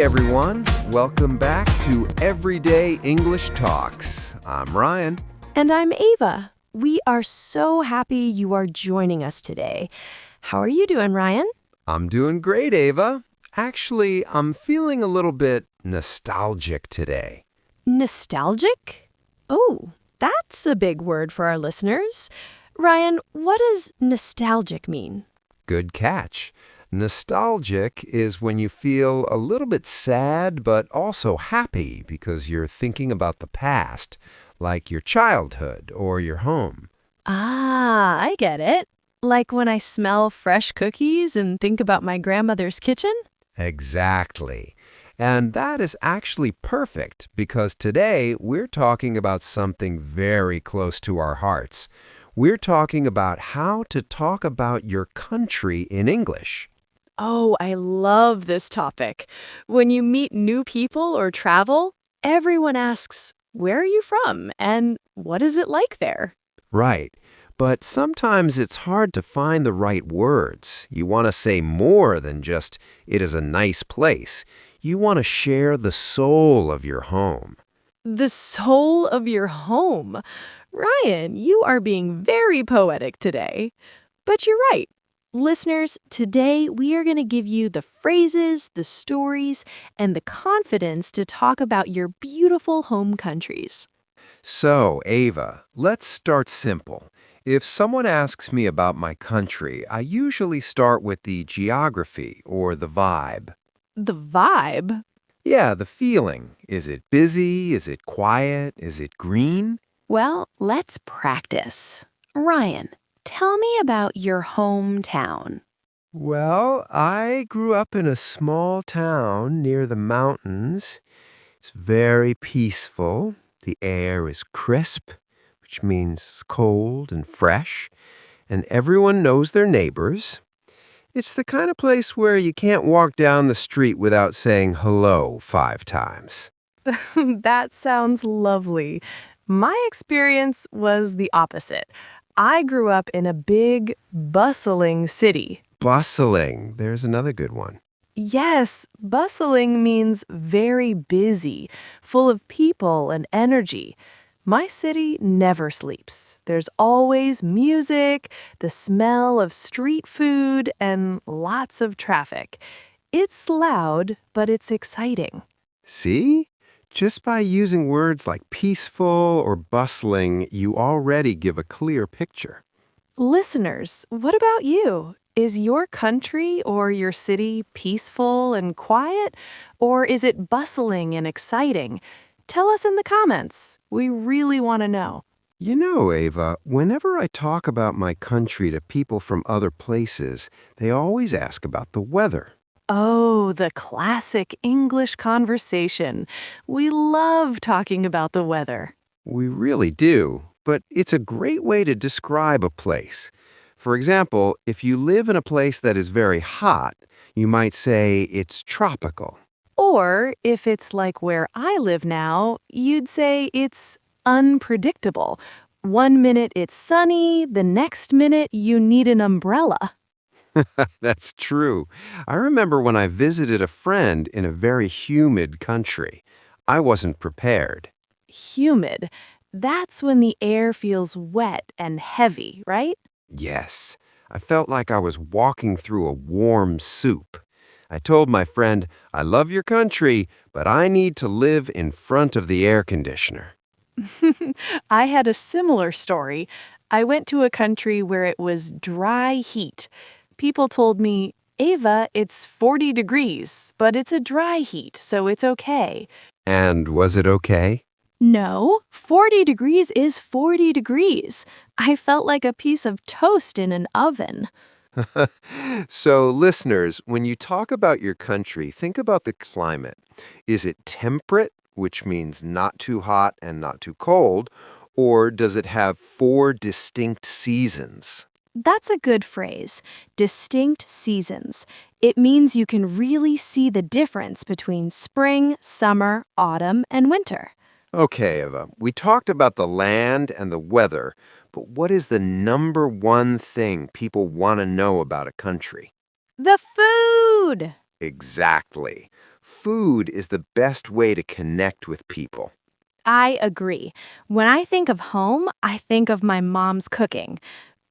Hey everyone, welcome back to Everyday English Talks. I'm Ryan. And I'm Ava. We are so happy you are joining us today. How are you doing, Ryan? I'm doing great, Ava. Actually, I'm feeling a little bit nostalgic today. Nostalgic? Oh, that's a big word for our listeners. Ryan, what does nostalgic mean? Good catch. Nostalgic is when you feel a little bit sad but also happy because you're thinking about the past, like your childhood or your home. Ah, I get it. Like when I smell fresh cookies and think about my grandmother's kitchen? Exactly. And that is actually perfect because today we're talking about something very close to our hearts. We're talking about how to talk about your country in English. Oh, I love this topic. When you meet new people or travel, everyone asks, "Where are you from?" and "What is it like there?" Right. But sometimes it's hard to find the right words. You want to say more than just, it is a nice place. You want to share the soul of your home. The soul of your home. Ryan, you are being very poetic today. But you're right. Listeners, today we are going to give you the phrases, the stories, and the confidence to talk about your beautiful home countries. So, Ava, let's start simple. If someone asks me about my country, I usually start with the geography or the vibe. The vibe? Yeah, the feeling. Is it busy? Is it quiet? Is it green? Well, let's practice. Ryan, tell me about your hometown. Well, I grew up in a small town near the mountains. It's very peaceful. The air is crisp, which means cold and fresh, and everyone knows their neighbors. It's the kind of place where you can't walk down the street without saying hello 5 times. That sounds lovely. My experience was the opposite. I grew up in a big, bustling city. Bustling. There's another good one. Yes, bustling means very busy, full of people and energy. My city never sleeps. There's always music, the smell of street food, and lots of traffic. It's loud, but it's exciting. See? Just by using words like peaceful or bustling, you already give a clear picture. Listeners, what about you? Is your country or your city peaceful and quiet? Or is it bustling and exciting? Tell us in the comments. We really want to know. You know, Ava, whenever I talk about my country to people from other places, they always ask about the weather. Oh, the classic English conversation. We love talking about the weather. We really do, but it's a great way to describe a place. For example, if you live in a place that is very hot, you might say it's tropical. Or if it's like where I live now, you'd say it's unpredictable. One minute it's sunny, the next minute you need an umbrella. That's true. I remember when I visited a friend in a very humid country. I wasn't prepared. Humid. That's when the air feels wet and heavy, right? Yes, I felt like I was walking through a warm soup. I told my friend, I love your country, but I need to live in front of the air conditioner. I had a similar story. I went to a country where it was dry heat. People told me, Ava, it's 40 degrees, but it's a dry heat, so it's okay. And was it okay? No, 40 degrees is 40 degrees. I felt like a piece of toast in an oven. So, listeners, when you talk about your country, think about the climate. Is it temperate, which means not too hot and not too cold, or does it have 4 distinct seasons? That's a good phrase. Distinct seasons. It means you can really see the difference between spring, summer, autumn, and winter. Okay, Eva, we talked about the land and the weather, but what is the number one thing people want to know about a country? The food! Exactly. Food is the best way to connect with people. I agree. When I think of home, I think of my mom's cooking.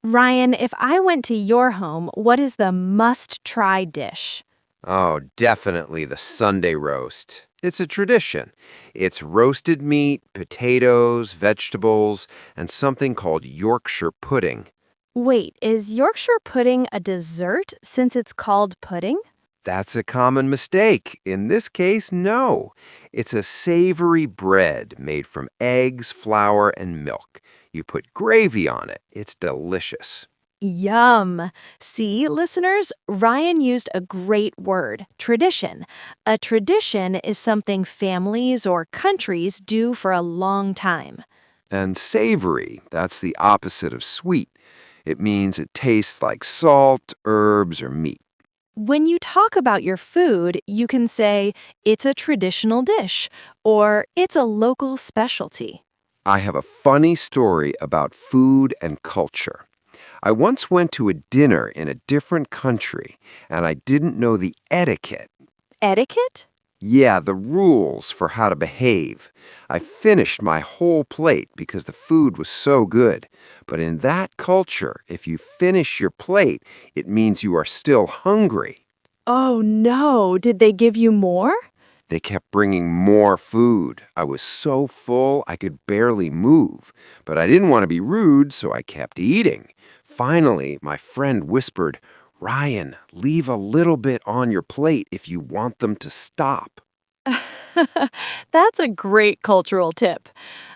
Ryan, if I went to your home, what is the must-try dish? Oh, definitely the Sunday roast. It's a tradition. It's roasted meat, potatoes, vegetables, and something called Yorkshire pudding. Wait, is Yorkshire pudding a dessert since it's called pudding? That's a common mistake. In this case, no. It's a savory bread made from eggs, flour, and milk. You put gravy on it. It's delicious. Yum. See, listeners, Ryan used a great word, tradition. A tradition is something families or countries do for a long time. And savory, that's the opposite of sweet. It means it tastes like salt, herbs, or meat. When you talk about your food, you can say, it's a traditional dish, or it's a local specialty. I have a funny story about food and culture. I once went to a dinner in a different country, and I didn't know the etiquette. Etiquette? Yeah, the rules for how to behave. I finished my whole plate because the food was so good. But in that culture, if you finish your plate, it means you are still hungry. Oh no, did they give you more? They kept bringing more food. I was so full I could barely move. But I didn't want to be rude, so I kept eating. Finally, my friend whispered, "Ryan, leave a little bit on your plate if you want them to stop." That's a great cultural tip.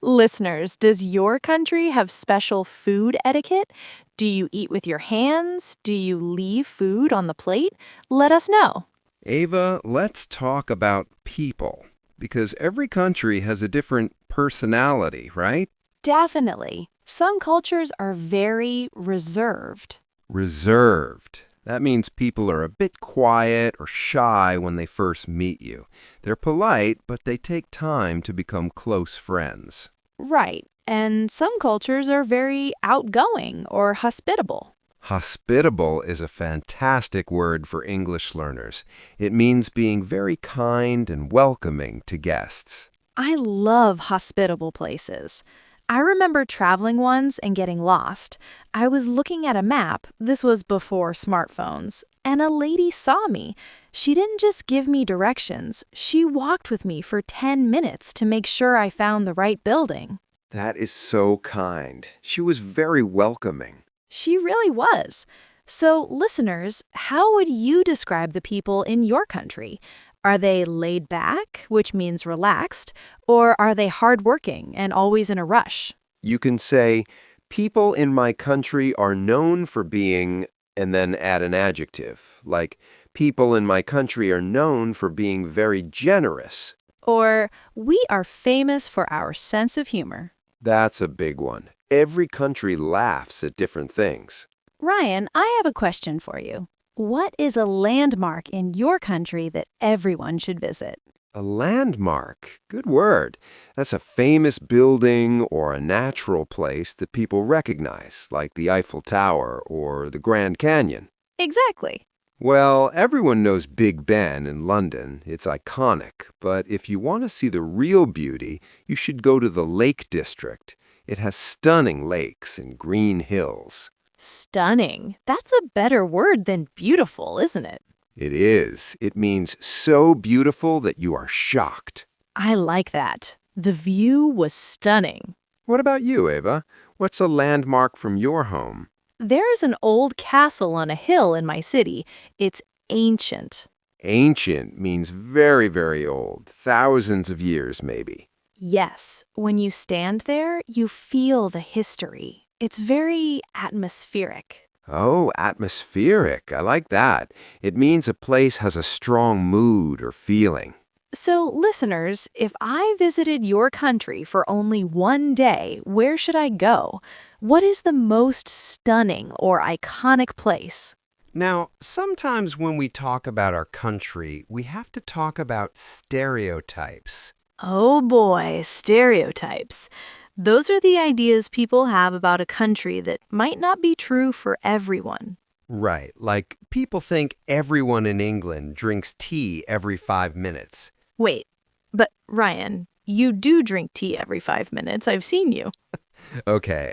Listeners, does your country have special food etiquette? Do you eat with your hands? Do you leave food on the plate? Let us know. Ava, let's talk about people, because every country has a different personality, right? Definitely. Some cultures are very reserved. Reserved. That means people are a bit quiet or shy when they first meet you. They're polite, but they take time to become close friends. Right. And some cultures are very outgoing or hospitable. Hospitable is a fantastic word for English learners. It means being very kind and welcoming to guests. I love hospitable places. I remember traveling once and getting lost. I was looking at a map, this was before smartphones, and a lady saw me. She didn't just give me directions, she walked with me for 10 minutes to make sure I found the right building. That is so kind. She was very welcoming. She really was. So, listeners, how would you describe the people in your country? Are they laid back, which means relaxed, or are they hardworking and always in a rush? You can say, "People in my country are known for being," and then add an adjective, like, "People in my country are known for being very generous." Or, we are famous for our sense of humor. That's a big one. Every country laughs at different things. Ryan, I have a question for you. What is a landmark in your country that everyone should visit? A landmark. Good word. That's a famous building or a natural place that people recognize, like the Eiffel Tower or the Grand Canyon. Exactly. Well, everyone knows Big Ben in London. It's iconic. But if you want to see the real beauty, you should go to the Lake District. It has stunning lakes and green hills. Stunning. That's a better word than beautiful, isn't it? It is. It means so beautiful that you are shocked. I like that. The view was stunning. What about you, Ava? What's a landmark from your home? There's an old castle on a hill in my city. It's ancient. Ancient means very, very old. Thousands of years, maybe. Yes, when you stand there, you feel the history. It's very atmospheric. Oh, atmospheric. I like that. It means a place has a strong mood or feeling. So, listeners, if I visited your country for only one day, where should I go? What is the most stunning or iconic place? Now, sometimes when we talk about our country, we have to talk about stereotypes. Oh boy, stereotypes. Those are the ideas people have about a country that might not be true for everyone. Right, like people think everyone in England drinks tea every 5 minutes. Wait, but Ryan, you do drink tea every 5 minutes. I've seen you. Okay,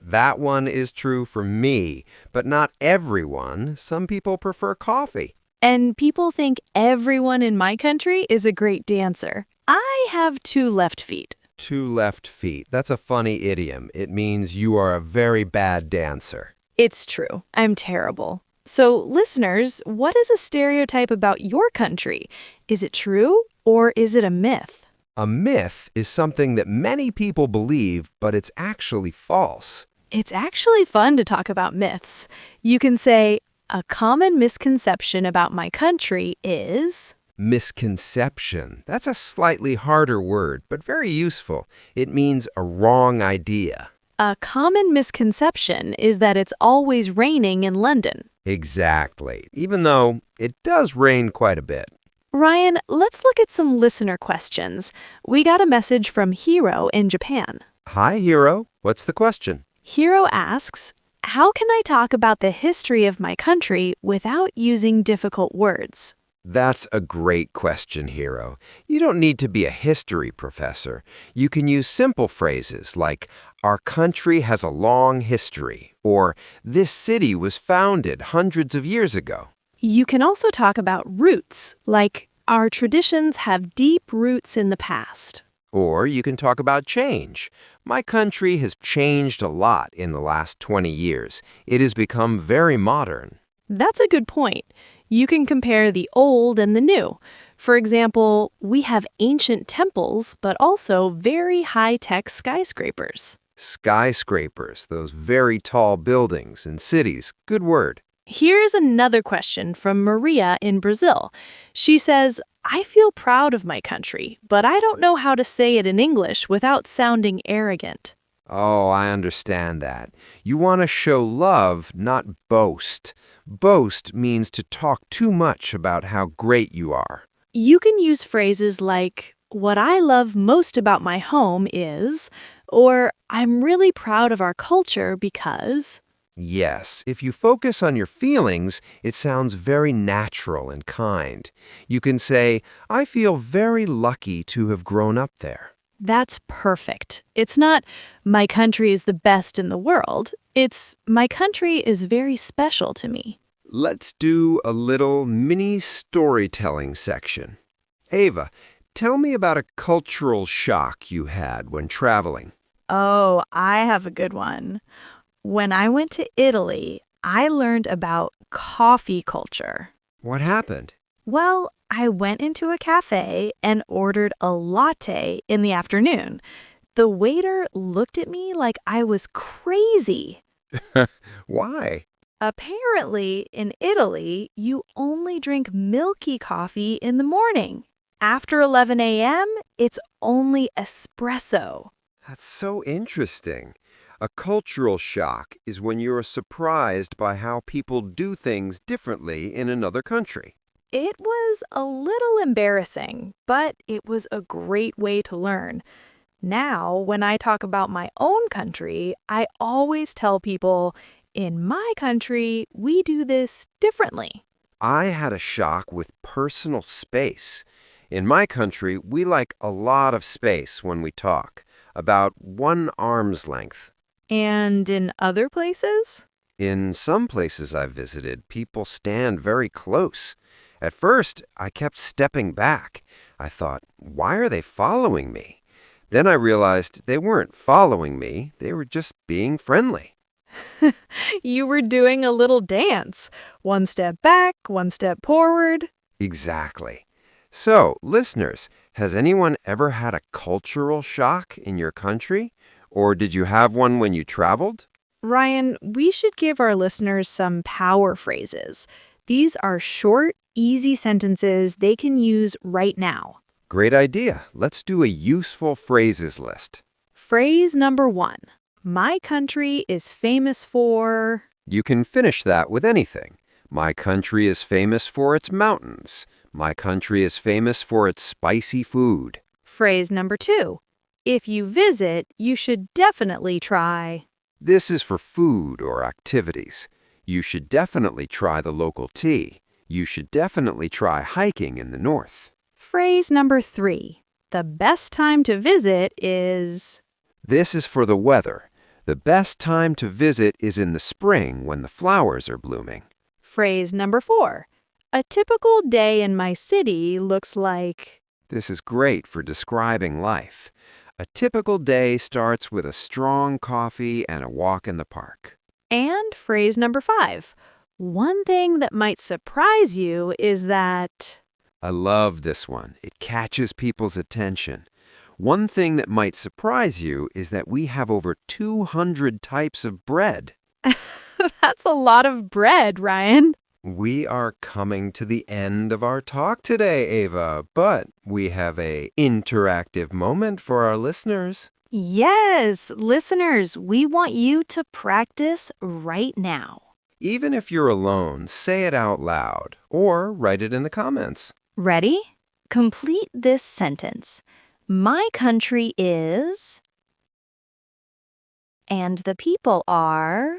that one is true for me, but not everyone. Some people prefer coffee. And people think everyone in my country is a great dancer. I have two left feet. Two left feet. That's a funny idiom. It means you are a very bad dancer. It's true. I'm terrible. So, listeners, what is a stereotype about your country? Is it true or is it a myth? A myth is something that many people believe, but it's actually false. It's actually fun to talk about myths. You can say, a common misconception about my country is... Misconception. That's a slightly harder word, but very useful. It means a wrong idea. A common misconception is that it's always raining in London. Exactly, even though it does rain quite a bit. Ryan, let's look at some listener questions. We got a message from Hiro in Japan. Hi, Hero. What's the question? Hiro asks, how can I talk about the history of my country without using difficult words? That's a great question, Hero. You don't need to be a history professor. You can use simple phrases like, our country has a long history, or this city was founded hundreds of years ago. You can also talk about roots, like our traditions have deep roots in the past. Or you can talk about change. My country has changed a lot in the last 20 years. It has become very modern. That's a good point. You can compare the old and the new. For example, we have ancient temples, but also very high-tech skyscrapers. Skyscrapers, those very tall buildings in cities. Good word. Here's another question from Maria in Brazil. She says, I feel proud of my country, but I don't know how to say it in English without sounding arrogant. Oh, I understand that. You want to show love, not boast. Boast means to talk too much about how great you are. You can use phrases like, what I love most about my home is, or I'm really proud of our culture because... Yes, if you focus on your feelings, it sounds very natural and kind. You can say, I feel very lucky to have grown up there. That's perfect. It's not, my country is the best in the world. It's, my country is very special to me. Let's do a little mini storytelling section. Ava, tell me about a cultural shock you had when traveling. Oh, I have a good one. When I went to Italy, I learned about coffee culture. What happened? Well, I went into a cafe and ordered a latte in the afternoon. The waiter looked at me like I was crazy. Why? Apparently, in Italy, you only drink milky coffee in the morning. After 11 a.m., it's only espresso. That's so interesting. A cultural shock is when you're surprised by how people do things differently in another country. It was a little embarrassing, but it was a great way to learn. Now, when I talk about my own country, I always tell people, in my country, we do this differently. I had a shock with personal space. In my country, we like a lot of space when we talk, about 1 arm's length. And in other places? In some places I've visited, people stand very close. At first, I kept stepping back. I thought, why are they following me? Then I realized they weren't following me. They were just being friendly. You were doing a little dance. 1 step back, 1 step forward. Exactly. So, listeners, has anyone ever had a cultural shock in your country? Or did you have one when you traveled? Ryan, we should give our listeners some power phrases. These are short, easy sentences they can use right now. Great idea. Let's do a useful phrases list. Phrase number 1. My country is famous for... You can finish that with anything. My country is famous for its mountains. My country is famous for its spicy food. Phrase number 2. If you visit, you should definitely try... This is for food or activities. You should definitely try the local tea. You should definitely try hiking in the north. Phrase number 3. The best time to visit is... This is for the weather. The best time to visit is in the spring when the flowers are blooming. Phrase number 4. A typical day in my city looks like... This is great for describing life. A typical day starts with a strong coffee and a walk in the park. And phrase number 5. One thing that might surprise you is that... I love this one. It catches people's attention. One thing that might surprise you is that we have over 200 types of bread. That's a lot of bread, Ryan. We are coming to the end of our talk today, Ava, but we have an interactive moment for our listeners. Yes, listeners, we want you to practice right now. Even if you're alone, say it out loud or write it in the comments. Ready? Complete this sentence. My country is... and the people are...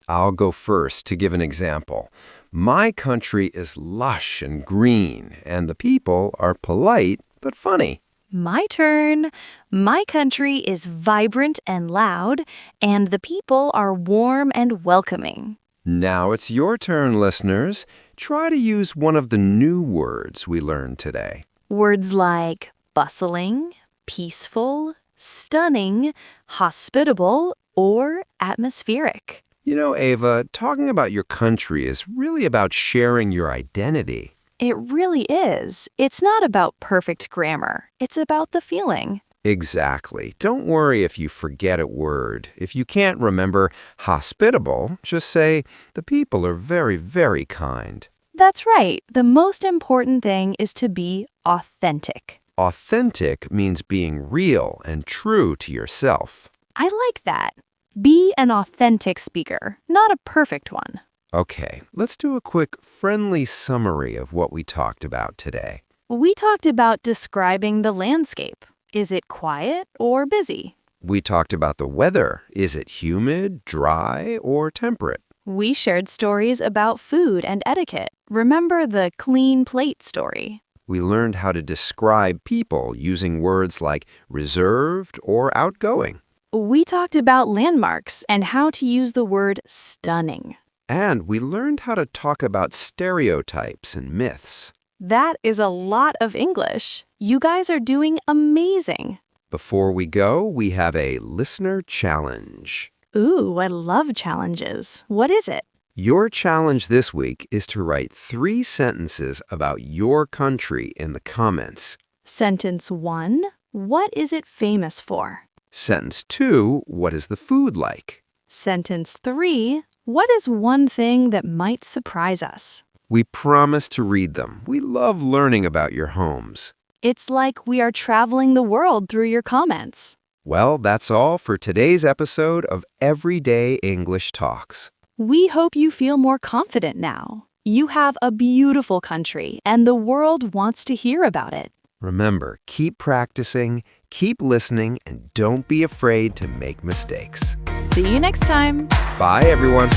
I'll go first to give an example. My country is lush and green, and the people are polite but funny. My turn. My country is vibrant and loud, and the people are warm and welcoming. Now it's your turn, listeners. Try to use one of the new words we learned today. Words like bustling, peaceful, stunning, hospitable, or atmospheric. You know, Ava, talking about your country is really about sharing your identity. It really is. It's not about perfect grammar. It's about the feeling. Exactly. Don't worry if you forget a word. If you can't remember hospitable, just say, the people are very, very kind. That's right. The most important thing is to be authentic. Authentic means being real and true to yourself. I like that. Be an authentic speaker, not a perfect one. Okay, let's do a quick friendly summary of what we talked about today. We talked about describing the landscape. Is it quiet or busy? We talked about the weather. Is it humid, dry, or temperate? We shared stories about food and etiquette. Remember the clean plate story? We learned how to describe people using words like reserved or outgoing. We talked about landmarks and how to use the word stunning. And we learned how to talk about stereotypes and myths. That is a lot of English. You guys are doing amazing. Before we go, we have a listener challenge. Ooh, I love challenges. What is it? Your challenge this week is to write 3 sentences about your country in the comments. Sentence 1. What is it famous for? Sentence 2, what is the food like? Sentence 3. What is one thing that might surprise us? We promise to read them. We love learning about your homes. It's like we are traveling the world through your comments. Well, that's all for today's episode of Everyday English Talks. We hope you feel more confident now. You have a beautiful country, and the world wants to hear about it. Remember, keep practicing, keep listening, and don't be afraid to make mistakes. See you next time. Bye, everyone.